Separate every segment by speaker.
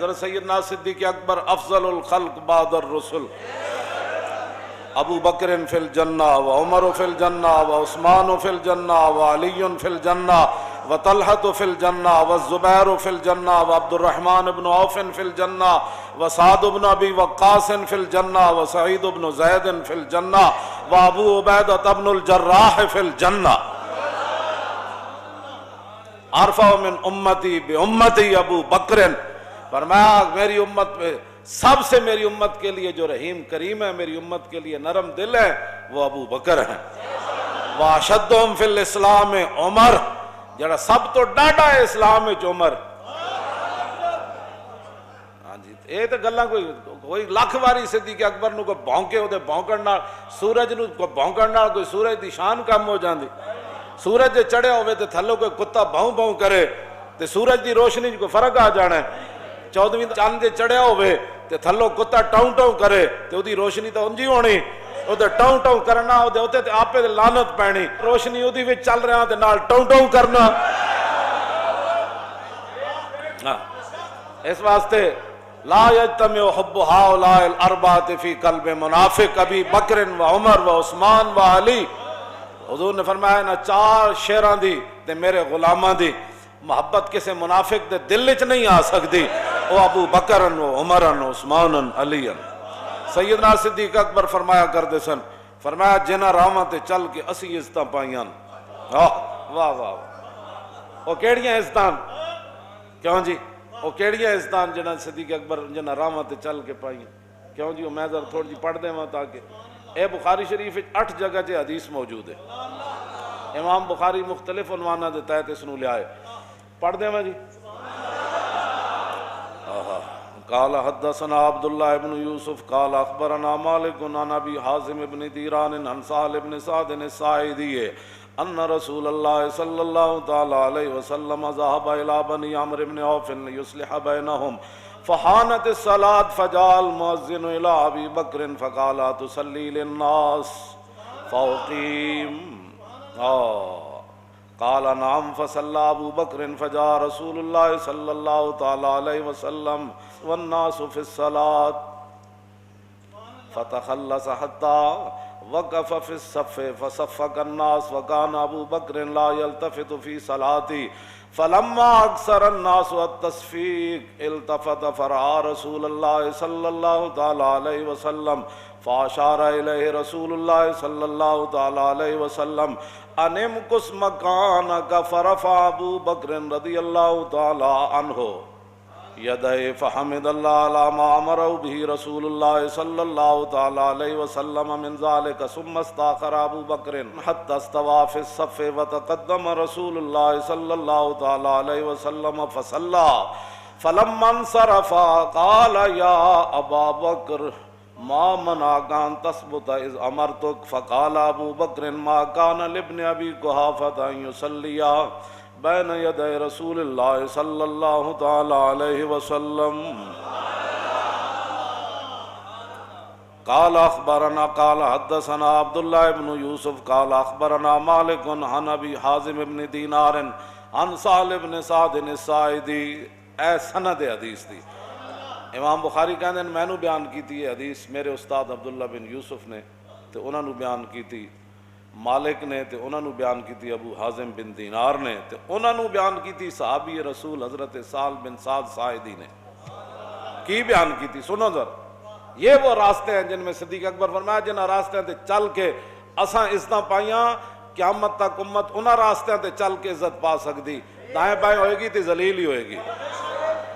Speaker 1: حضرت سیدنا صدیق اکبر افضل الخلق بعد الرسل، ابو بکر فی الجنہ و عمر فی الجنہ و عثمان فی الجنہ و علی فی الجنہ و طلحۃ فی الجنہ و الزبیر فی الجنہ و عبد الرحمن بن عوف فی الجنہ و سعد بن ابی وقاص فی الجنہ و سعید بن زید فی الجنہ و ابو عبیدہ بن الجراح فی الجنہ۔ ارفع من امتی بامتی ابو بکر، فرمایا میری امت پہ سب سے میری امت کے لیے جو رحیم کریم ہے، میری امت کے لیے نرم دل ہے، وہ ابو بکر ہیں۔ واشدہم فی الاسلام عمر، جڑا سب تو ڈاڈا ہے اسلام وچ عمر۔ ہاں جی، یہ تو گلاں کوئی لاکھ واری صدیق اکبر نو کوئی بھونکے او دے بھونکن نال، سورج نو کوئی بھونکن نال کوئی سورج دی شان کم ہو جاندی۔ سورج جے چڑھیا ہوئے تے تھلو کوئی کتا بھوں بھوں کرے تے سورج دی روشنی کوئی فرق آ جانا ہے۔ 14ویں چاند جے چڑھیا ہوئے تے تھلو کتا ٹاؤں ٹاؤں کرے تے او دی روشنی تو انجی ہونی، او دے ٹاؤں ٹاؤں کرنا، او دے اوتے تے آپے دے لعنت پینی، روشنی او دی وچ چل رہا تے نال ٹاؤں ٹاؤں کرنا۔ اس واسطے لا یجتمع حب ہؤلاء الاربعۃ فی قلب منافق ابی بکر و عمر و عثمان و علی۔ حضور نے فرمایا نا چار شیراں دی تے میرے غلاماں دی محبت کسے منافق دے دل وچ نہیں آ سکتی، او ابو بکر و عمر و عثمان علی۔ سیدنا صدیق اکبر فرمایا کرتے سن، فرمایا جنہاں راواں تے چل کے اسی عزتاں پائیاں، واہ واہ واہ، او کیڑیاں عزتاں؟ کیوں جی او کیڑیاں عزتاں جنہاں صدیق اکبر جنہاں راواں تے چل کے پائیاں؟ کیوں جی میں ذرا تھوڑی جی پڑھ دیواں تاکہ اے بخاری شریف 8 جگہ تے حدیث موجود ہے۔ امام بخاری مختلف عنوانہ دے تحت اس نو لیا ہے، پڑھ دیواں جی۔ قال حدثنا عبداللہ بن یوسف قال اخبرنا مالک عن ابی حازم بن دیران عن سہل بن سعد الساعدی ان رسول اللہ صلی اللہ تعالی علیہ وسلم ذهب الى بنی عمرو بن عوف ليصلح بینہم فحانت الصلاة فجاء المؤذن الى ابی بکر فقال تصلی للناس فاقیم قال نعم فصلى ابو بکر فجاء رسول اللہ صلی اللہ تعالی علیہ وسلم والناس في الصلاة فتخلص حتى وقف في الصف فصفق الناس وكان ابو بکر لا يلتفت في صلاته فلما اكثر الناس التصفيق التفت فرأى رسول الله صلى الله تعالى عليه وسلم فاشار الیہ رسول اللہ صلی اللہ تعالی علیہ وسلم ان امکث مکانک فرفع ابو بکر رضی اللہ تعالی عنہ یدہ فحمد اللہ علی ما امرہ به رسول اللہ صلی اللہ تعالی علیہ وسلم من ذلك ثم استاخر ابو بکر حتى استوى في الصف وتقدم رسول اللہ صلی اللہ تعالی علیہ وسلم فصلى فلما انصرف قال یا ابا بکر ما منعك ان تثبت اذ امرتك فقال ابو بکر ما كان لابن ابي قحافة ان يصلي بین یدی رسول اللہ صلی اللہ تعالی علیہ وسلم۔ قال اخبرنا قال حدثنا عبداللہ بن یوسف قال اخبرنا مالک عن ابی حازم بن دینار عن سہل بن سعد الساعدی۔ اے سند حدیث دی امام بخاری کہندے میں نو بیان کیتی ہے حدیث میرے استاد عبداللہ بن یوسف نے تے انہاں نو بیان کیتی مالک نے تے انہاں نو بیان کیتی ابو حازم بن دینار نے تے انہاں نو بیان کیتی صحابی رسول حضرت سہل بن سعد ساعدی نے۔ کی بیان کیتی سنو ذرا، یہ وہ راستے ہیں جن میں صدیق اکبر فرمایا جنہاں راستے تے چل کے اساں عزتاں پائیاں، قیامت تک امت انہاں راستے تے چل کے عزت پا سکتی، دائیں بائیں ہوئے گی تے ذلیل ہی ہوئے گی۔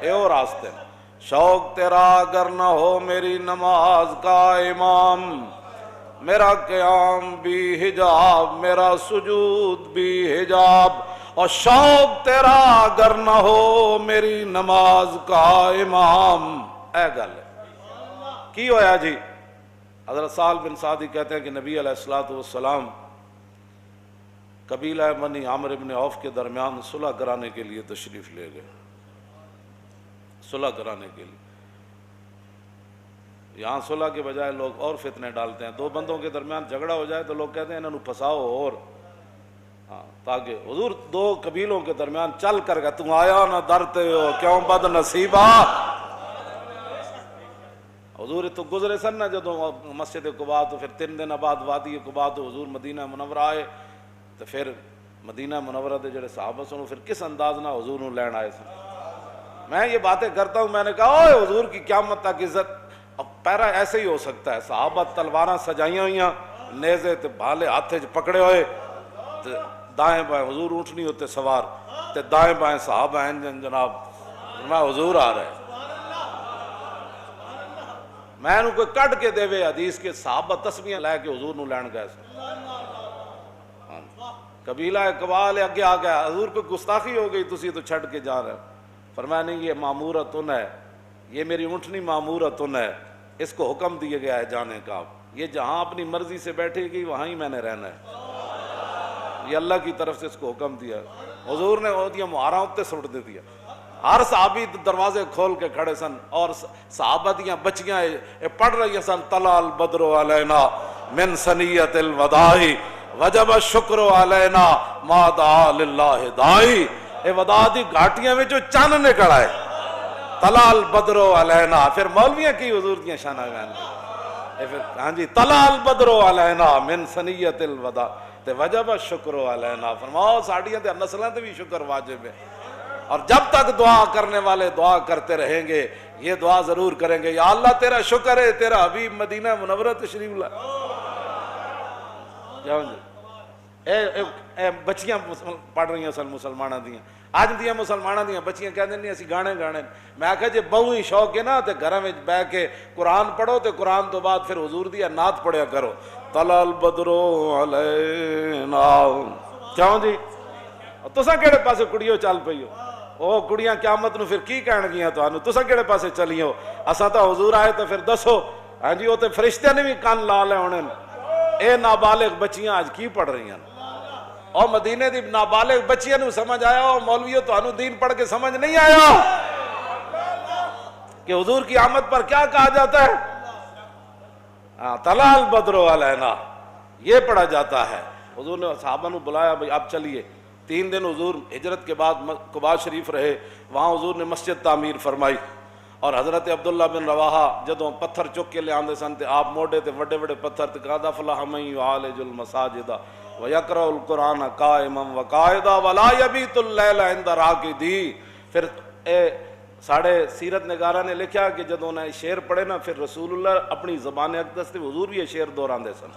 Speaker 1: اے وہ راستے ہیں۔ شوق تیرا اگر نہ ہو میری نماز کا امام، میرا قیام بھی حجاب میرا سجود بھی حجاب، اور شوق تیرا اگر نہ ہو میری نماز کا امام۔ اے گل کی ہویا جی؟ حضرت سہل بن سعدی کہتے ہیں کہ نبی علیہ الصلوۃ والسلام قبیلہ بنی عمرو بن عوف کے درمیان صلح کرانے کے لیے تشریف لے گئے، صلح کرانے کے لیے۔ یہاں صلح کے بجائے لوگ اور فتنے ڈالتے ہیں، دو بندوں کے درمیان جھگڑا ہو جائے تو لوگ کہتے ہیں انہوں پھنساؤ اور تاکہ حضور دو قبیلوں کے درمیان چل کر گیا، تم آیا نہ ڈرتے ہو کیوں بد نصیبہ، حضور تو گزرے سن نہ جدوں مسجد قباء تو پھر 3 دن بعد وادی قباء تو حضور مدینہ منورہ آئے، تو پھر مدینہ منورہ دے جڑے صحابہ سن پھر کس انداز نہ حضور نو لین آئے سن۔ میں یہ باتیں کرتا ہوں، میں نے کہا اوے حضور کی قیامت تک عزت، اب پیرا ایسے ہی ہو سکتا ہے، صحابہ تلواراں سجائیاں ہوئیاں، نیزے تے بھالے ہاتھ وچ پکڑے ہوئے، تے دائیں بائیں حضور اونٹنی ہوتے سوار، تے دائیں بائیں صحابہ ہیں جناب، میں حضور آ رہا ہے۔ میں انہوں کوئی کٹ کے دے وے حدیث کے صحابہ تسمیاں لے کے حضور نو لین گئے سن، قبیلہ قبال اگے آ گیا، حضور کو گستاخی ہو گئی، تسی تو چھڑ کے جا رہے۔ فرمایا نہیں، یہ معمورتن ہے، یہ میری اونٹنی معمورتن ہے، اس کو حکم دیا گیا ہے جانے کا، یہ جہاں اپنی مرضی سے بیٹھے گی وہاں ہی میں نے رہنا ہے، یہ اللہ کی طرف سے اس کو حکم دیا۔ حضور نے وہ دیا مہاراں اتے سٹ دے دیا، ہر صحابی دروازے کھول کے کھڑے سن، اور صحابہ دیاں بچیاں پڑھ رہی سن، طلع البدر علینا من ثنیۃ الوداع وجب الشکر علینا ما دعا للہ داعی۔ اے وداع دی گھاٹیاں وچوں چن نکل آئے، طلع البدر علینا، پھر مولویاں کی حضور دیاں شاناں گان، ہاں جی، طلع البدر علینا من ثنیۃ الوداع تے وجب الشکر علینا، فرماؤ ساڈیاں تے نسلاں تے بھی شکر واجب ہے۔ اور جب تک دعا کرنے والے دعا کرتے رہیں گے، یہ دعا ضرور کریں گے، یا اللہ تیرا شکر ہے تیرا حبیب مدینہ منورہ تشریف لائے۔ اے بچیاں پڑھ رہی ہیں سن مسلمانہ دیاں، آج دیاں مسلمانہ دیاں بچیاں کہہ دیں نہیں اسی گانے گانے، میں آکھا جے بہو ہی شوق ہے نا تے گھراں وچ بیٹھ کے قرآن پڑھو، تے قرآن تو بعد پھر حضور دی نعت پڑھیا کرو، طلع البدر علینا، کیوں جی؟ تساں کیڑے پاسے کڑیو چل پئی ہو؟ او کڑیاں قیامت نو پھر کی کہن گیاں تانوں، تساں کیڑے پاسے چلی ہو؟ اساں تو حضور آئے تو پھر دسو، ہاں جی، وہ تے فرشتے نے بھی کان لا لے ہونے۔ اے نابالغ بچیاں آج کی پڑھ رہی ہیں، اور مدینے دی نابالغ بچیاں نو سمجھ آیا، اور مولویوں تانوں دین پڑھ کے سمجھ نہیں آیا کہ حضور کی آمد پر کیا کہا جاتا ہے؟ طلع البدر علینا، یہ پڑھا جاتا ہے۔ حضور نے صحابہ نو بلایا، بھئی اب چلیے۔ 3 دن حضور ہجرت کے بعد قباء شریف رہے، وہاں حضور نے مسجد تعمیر فرمائی، اور حضرت عبداللہ بن رواحہ جدوں پتھر چک کے لے آندے سن تے آپ موڈے تے وڈے وڈے پتھر تے قد افلح من یعالج المساجد ویقرأ القرآن قائما وقاعدا ولا یبیت اللیل عند راقدی۔ پھر ساڑھے سیرت نگارہ نے لکھا کہ جدوں نے شعر پڑھے نا، پھر رسول اللہ اپنی زبان اقدس سے حضور بھی یہ شعر دہراندے سن۔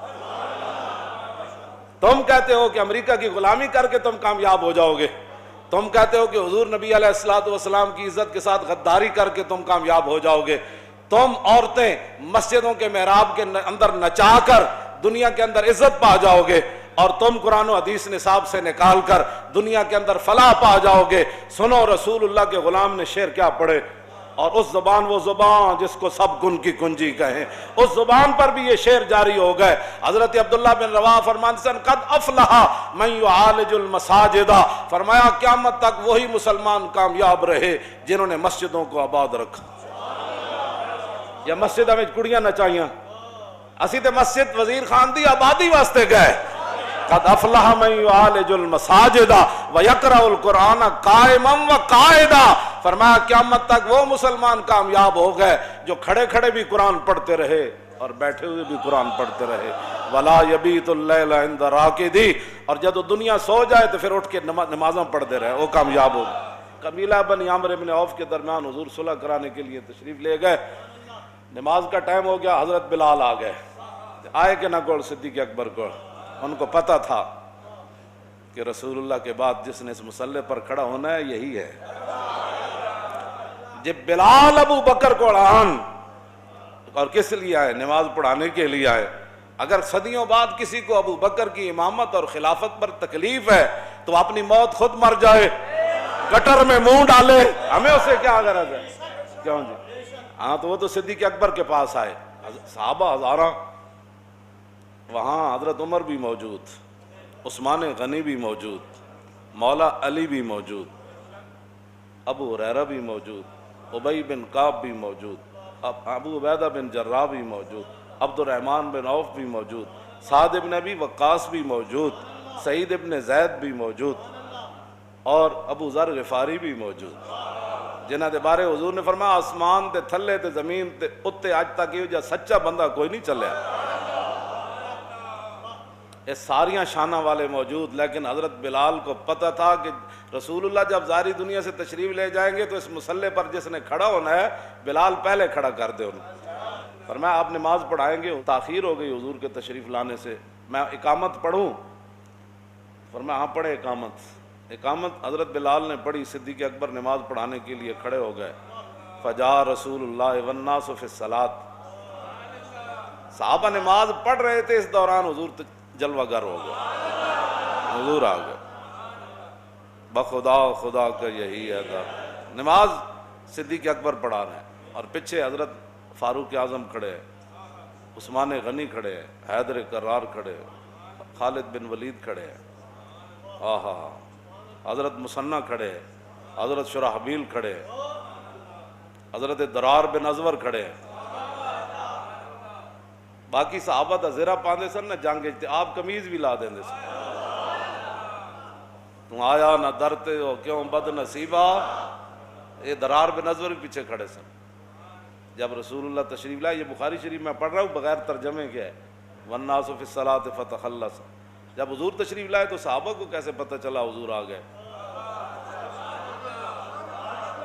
Speaker 1: تم کہتے ہو کہ امریکہ کی غلامی کر کے تم کامیاب ہو جاؤ گے، تم کہتے ہو کہ حضور نبی علیہ السلام کی عزت کے ساتھ غداری کر کے تم کامیاب ہو جاؤ گے، تم عورتیں مسجدوں کے محراب کے اندر نچا کر دنیا کے اندر عزت پا جاؤ گے، اور تم قرآن و حدیث نصاب سے نکال کر دنیا کے اندر فلاح پا جاؤ گے۔ سنو رسول اللہ کے غلام نے شعر کیا پڑھے، اور اس زبان، وہ زبان جس کو سب کن کی کنجی کہیں، اس زبان پر بھی یہ شعر جاری ہو گئے۔ حضرت عبداللہ بن رواحہ فرماتے ہیں قد افلح من یعالج المساجد، فرمایا قیامت تک وہی مسلمان کامیاب رہے جنہوں نے مسجدوں کو آباد رکھا۔ یا مسجدوں میں کڑیاں نچائیاں، اسی تے مسجد وزیر خان دی آبادی واسطے گئے۔ قد افلح من یعالج المساجد ویقرأ القرآن قائما وقاعدا، فرمایا قیامت تک وہ مسلمان کامیاب ہو گئے جو کھڑے کھڑے بھی قرآن پڑھتے رہے اور بیٹھے ہوئے بھی قرآن پڑھتے رہے۔ ولا یبیت اللیل عند راقدی، اور جب دنیا سو جائے تو پھر اٹھ کے نمازاں پڑھتے رہے، وہ کامیاب ہو گئے۔ قبیلہ بنی عامر بن عوف کے درمیان حضور صلح کرانے کے لیے تشریف لے گئے، نماز کا ٹائم ہو گیا، حضرت بلال آ گئے، آئے کہ نہ کول صدیق اکبر کو، ان کو پتہ تھا کہ رسول اللہ کے بعد جس نے اس مصلی پر کھڑا ہونا ہے یہی ہے۔ جب بلال ابو بکر کو آن، اور کس لیے آئے؟ نماز پڑھانے کے لیے آئے۔ اگر صدیوں بعد کسی کو ابو بکر کی امامت اور خلافت پر تکلیف ہے تو اپنی موت خود مر جائے، گٹر میں منہ ڈالے، ہمیں اسے کیا غرض ہے؟ کیوں جی؟ ہاں تو وہ تو صدیق اکبر کے پاس آئے، صحابہ ہزاراں، وہاں حضرت عمر بھی موجود، عثمان غنی بھی موجود، مولا علی بھی موجود، ابو ہریرہ بھی موجود، ابی بن کعب بھی موجود، ابو عبیدہ بن جراح بھی موجود، عبد الرحمن بن عوف بھی موجود، سعد بن ابی وقاص بھی موجود، سعید بن زید بھی موجود، اور ابو ذر غفاری بھی موجود۔ جنہاں دے بارے حضور نے فرمایا آسمان تے تھلے تے زمین تے اتے اج تک یہ جا سچا بندہ کوئی نہیں چلیا. یہ ساریاں شانہ والے موجود، لیکن حضرت بلال کو پتہ تھا کہ رسول اللہ جب ظاہری دنیا سے تشریف لے جائیں گے تو اس مصلے پر جس نے کھڑا ہونا ہے بلال پہلے کھڑا کر دے انہیں. فرمایا آپ نماز پڑھائیں گے، تاخیر ہو گئی حضور کے تشریف لانے سے، میں اقامت پڑھوں؟ فرمایا ہاں پڑھے اقامت. اقامت حضرت بلال نے پڑھی، صدیق اکبر نماز پڑھانے کے لیے کھڑے ہو گئے. فجاء رسول اللہ والناس فی الصلاۃ. صحابہ نماز پڑھ رہے تھے، اس دوران حضور جلوہ گر ہو گئے، حضور آ گئے. بخدا خدا کا یہی ہے تھا. نماز صدیق اکبر پڑھا رہے ہیں اور پیچھے حضرت فاروق اعظم کھڑے ہیں، عثمان غنی کھڑے ہیں، حیدر کرار کھڑے ہیں، خالد بن ولید کھڑے ہیں، حضرت مسنہ کھڑے ہیں، حضرت شرحبیل کھڑے ہیں، حضرت درار بن ازور کھڑے ہیں. باقی صحابہ دا زیرہ پاندے سن نہ جنگ اجتے، آپ کمیز بھی لا دیں دے سن. تم آیا نہ درتے ہو کیوں بد نصیبہ. یہ درار بن ازور بھی پیچھے کھڑے سن. جب رسول اللہ تشریف لائے، یہ بخاری شریف میں پڑھ رہا ہوں بغیر ترجمے کے ہے، والناس فی الصلاۃ فتخلص. جب حضور تشریف لائے تو صحابہ کو کیسے پتہ چلا حضور آ گئے؟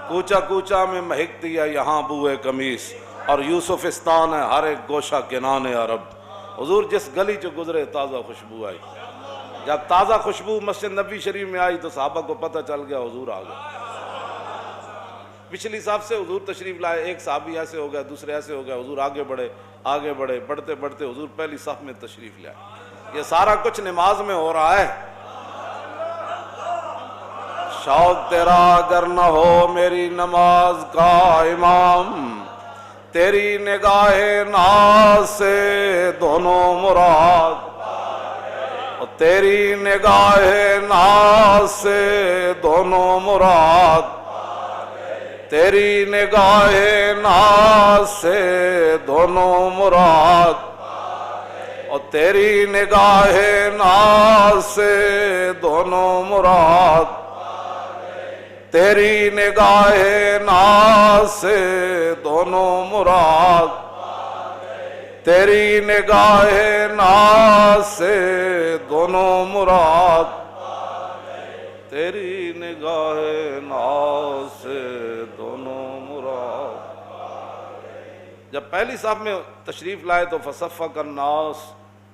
Speaker 1: کوچا کوچا میں مہکتی ہے یہاں بوئے قمیص، اور یوسفستان ہے ہر ایک گوشہ کنان عرب. حضور جس گلی چ گزرے تازہ خوشبو آئی. جب تازہ خوشبو مسجد نبی شریف میں آئی تو صحابہ کو پتہ چل گیا حضور آ گئے. پچھلی صف سے حضور تشریف لائے، ایک صحابی ایسے ہو گیا، دوسرے ایسے ہو گیا، حضور آگے بڑھے آگے بڑھے، بڑھتے بڑھتے حضور پہلی صف میں تشریف لائے. یہ سارا کچھ نماز میں ہو رہا ہے. شوق تیرا اگر نہ ہو میری نماز کا امام، تیری نگاہ ناز سے دونوں مراد، اور تیری نگاہ ناز سے دونوں مراد، تیری نگاہ ناز سے دونوں مراد، اور تیری نگاہ ناز سے دونوں مراد، تیری نگاہ ناز سے دونوں مراد، تیری نگاہ ناز سے دونوں مراد، تیری نگاہ ناز سے دونوں مراد. جب پہلی صف میں تشریف لائے تو فصفق الناس،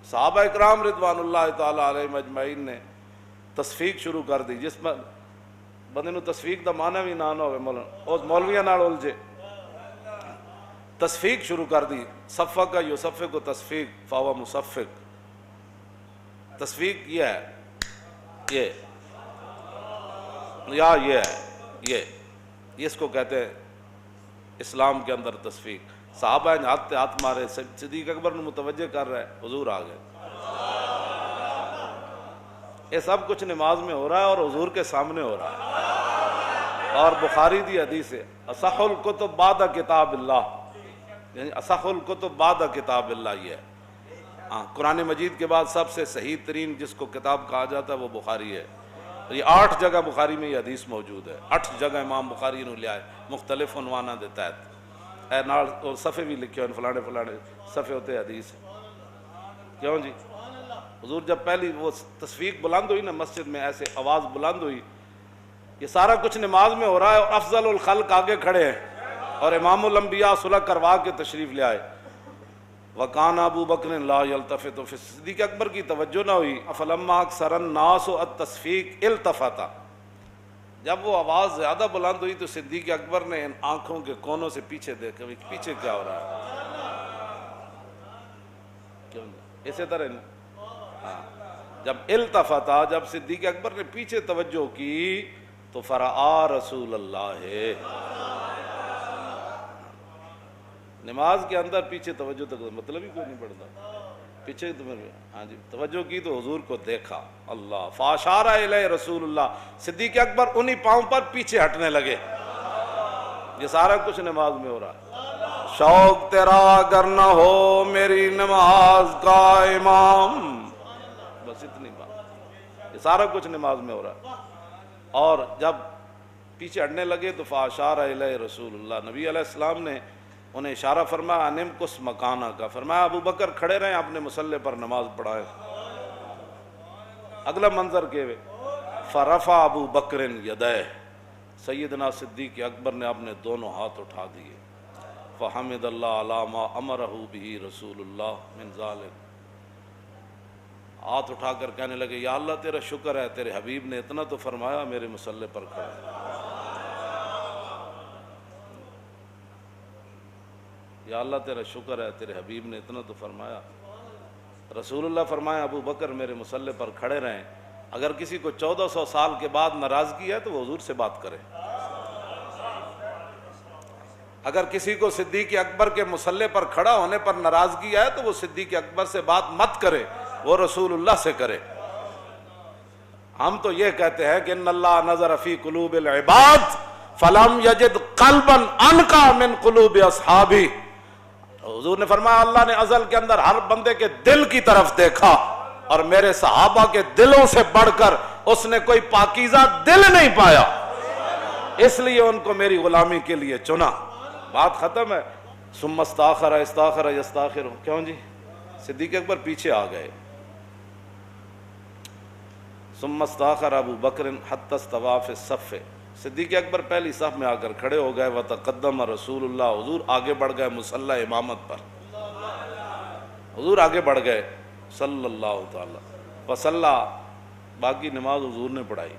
Speaker 1: صحابہ اکرام رضوان اللہ تعالی علیہم اجمعین نے تصفیق شروع کر دی. جس میں بندے نو تصفیق دا معنی بھی نہ ہوئے، مولانا اس مولویاں نال الجھے، تصفیق شروع کر دی. صفق کا یصفق کو تصفیق فاوا مصفق. تصفیق یہ ہے، یہ یا یہ ہے، یہ اس کو کہتے ہیں اسلام کے اندر تصفیق. صحابہ نے ہاتھ ہاتھ مارے، صدیق اکبر نے متوجہ کر رہا ہے حضور آ گئے. یہ سب کچھ نماز میں ہو رہا ہے اور حضور کے سامنے ہو رہا ہے. اور بخاری دی حدیث ہے اصح الکتب بعد کتاب اللہ، یعنی اصح الکتب بعد کتاب اللہ. یہ ہے قرآن مجید کے بعد سب سے صحیح ترین جس کو کتاب کہا جاتا ہے وہ بخاری ہے. یہ 8 جگہ بخاری میں یہ حدیث موجود ہے. 8 جگہ امام بخاری نے لیا ہے، مختلف عنوانہ دیتا ہے. اے نال اور صفحے بھی لکھے ہوئے، فلانے فلانے صفحے ہوتے حدیث. کیوں جی؟ حضور جب پہلی وہ تصفیق بلند ہوئی نا مسجد میں، ایسے آواز بلند ہوئی، یہ سارا کچھ نماز میں ہو رہا ہے اور افضل الخلق آگے کھڑے ہیں اور امام الانبیاء صلح کروا کے تشریف لے آئے. وَقَانَ ابو بکر لا يلتفت. پھر صدیق اکبر کی توجہ نہ ہوئی. فَلَمَّا أَكْثَرَ النَّاسُ التَّصْفِيقَ التفت. جب وہ آواز زیادہ بلند ہوئی تو صدیق اکبر نے ان آنکھوں کے کونوں سے پیچھے دیکھا، پیچھے کیا ہو رہا ہے. اسی طرح جب التفتا، جب صدیق اکبر نے پیچھے توجہ کی تو فرآ رسول اللہ. نماز کے اندر پیچھے توجہ تک مطلب ہی کوئی نہیں پڑتا. پیچھے ہاں جی توجہ کی تو حضور کو دیکھا. اللہ فاشار الیہ رسول اللہ. صدیق اکبر انہی پاؤں پر پیچھے ہٹنے لگے. یہ سارا کچھ نماز میں ہو رہا ہے. شوق تیرا اگر نہ ہو میری نماز کا امام، بس اتنی بات. یہ سارا کچھ نماز میں ہو رہا ہے. اور جب پیچھے ہٹنے لگے تو فاشار الیہ رسول اللہ، نبی علیہ السلام نے انہیں اشارہ فرمایا انم کس مکانہ کا، فرمایا ابو بکر کھڑے رہیں اپنے مصلی پر نماز پڑھائیں۔ اگلا منظر کے فرفع ابو بکر یدیہ، سیدنا صدیق اکبر نے اپنے دونوں ہاتھ اٹھا دیے، فحمد اللہ علی ما امرہ بہ رسول اللہ من ذالک، ہاتھ اٹھا کر کہنے لگے یا اللہ تیرا شکر ہے تیرے حبیب نے اتنا تو فرمایا میرے مصلی پر کھڑا، یا اللہ تیرا شکر ہے تیرے حبیب نے اتنا تو فرمایا۔ رسول اللہ فرمایا ابو بکر میرے مصلی پر کھڑے رہیں، اگر کسی کو 1400 سال کے بعد ناراضگی ہے تو وہ حضور سے بات کرے، اگر کسی کو صدیق اکبر کے مصلی پر کھڑا ہونے پر ناراضگی ہے تو وہ صدیق اکبر سے بات مت کرے، وہ رسول اللہ سے کرے۔ ہم تو یہ کہتے ہیں کہ ان اللہ نظر فی قلوب العباد فلم یجد قلبا انقا من قلوب اصحابی، حضور نے فرمایا اللہ نے ازل کے اندر ہر بندے کے دل کی طرف دیکھا اور میرے صحابہ کے دلوں سے بڑھ کر اس نے کوئی پاکیزہ دل نہیں پایا، اس لیے ان کو میری غلامی کے لیے چنا۔ بات ختم ہے۔ ثم استاخر استاخر یستاخر، کیوں جی؟ صدیق اکبر پیچھے آ گئے۔ ثم استاخر ابو بکر حتی استوى فی الصف، صدیق اکبر پہلی صف میں آ کر کھڑے ہو گئے، وتقدم رسول اللہ، حضور آگے بڑھ گئے مصلی امامت پر، حضور آگے بڑھ گئے صلی اللہ تعالی وصلی، باقی نماز حضور نے پڑھائی۔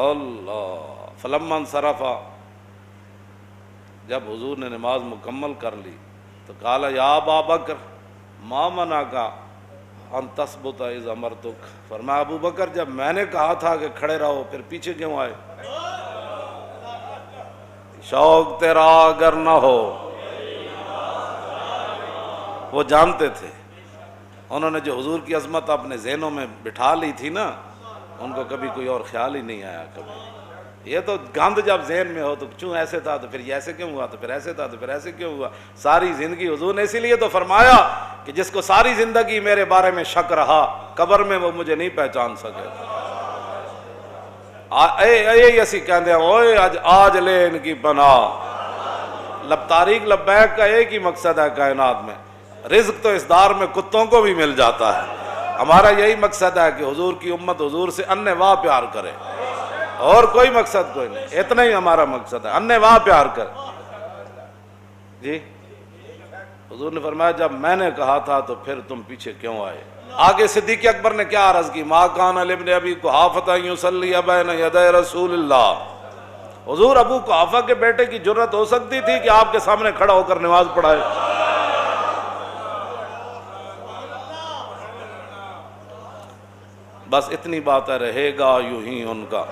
Speaker 1: اللہ فلما انصرف، جب حضور نے نماز مکمل کر لی تو قال یا ابا بکر ما منعک ان تثبت اذ امرتک، فرمایا ابو بکر جب میں نے کہا تھا کہ کھڑے رہو پھر پیچھے کیوں آئے؟ شوق تیرا اگر نہ ہو، وہ جانتے تھے، انہوں نے جو حضور کی عظمت اپنے ذہنوں میں بٹھا لی تھی نا، ان کو کبھی کوئی اور خیال ہی نہیں آیا کبھی۔ یہ تو گند جب ذہن میں ہو تو کیوں ایسے تھا تو پھر یہ ایسے کیوں ہوا، تو پھر ایسے تھا تو پھر ایسے کیوں ہوا، ساری زندگی حضور نے اسی لیے تو فرمایا کہ جس کو ساری زندگی میرے بارے میں شک رہا قبر میں وہ مجھے نہیں پہچان سکے۔ اے اسی کہندے ہیں اوئے آج لے ان کی پناہ، تاریخ لبیک کا ایک ہی مقصد ہے کائنات میں، رزق تو اس دار میں کتوں کو بھی مل جاتا ہے، ہمارا یہی مقصد ہے کہ حضور کی امت حضور سے انے واہ پیار کرے، اور کوئی مقصد کوئی نہیں، اتنا ہی ہمارا مقصد ہے، انے واہ پیار کر۔ جی حضور نے فرمایا جب میں نے کہا تھا تو پھر تم پیچھے کیوں آئے؟ آگے صدیق اکبر نے کیا عرض کی، ما کان لابن ابی قحافہ یصلی بین یدی رسول اللہ، حضور ابو قحافہ کے بیٹے کی جرت ہو سکتی تھی کہ آپ کے سامنے کھڑا ہو کر نماز پڑھائے؟ بس اتنی بات ہے، رہے گا یوں ہی ان کا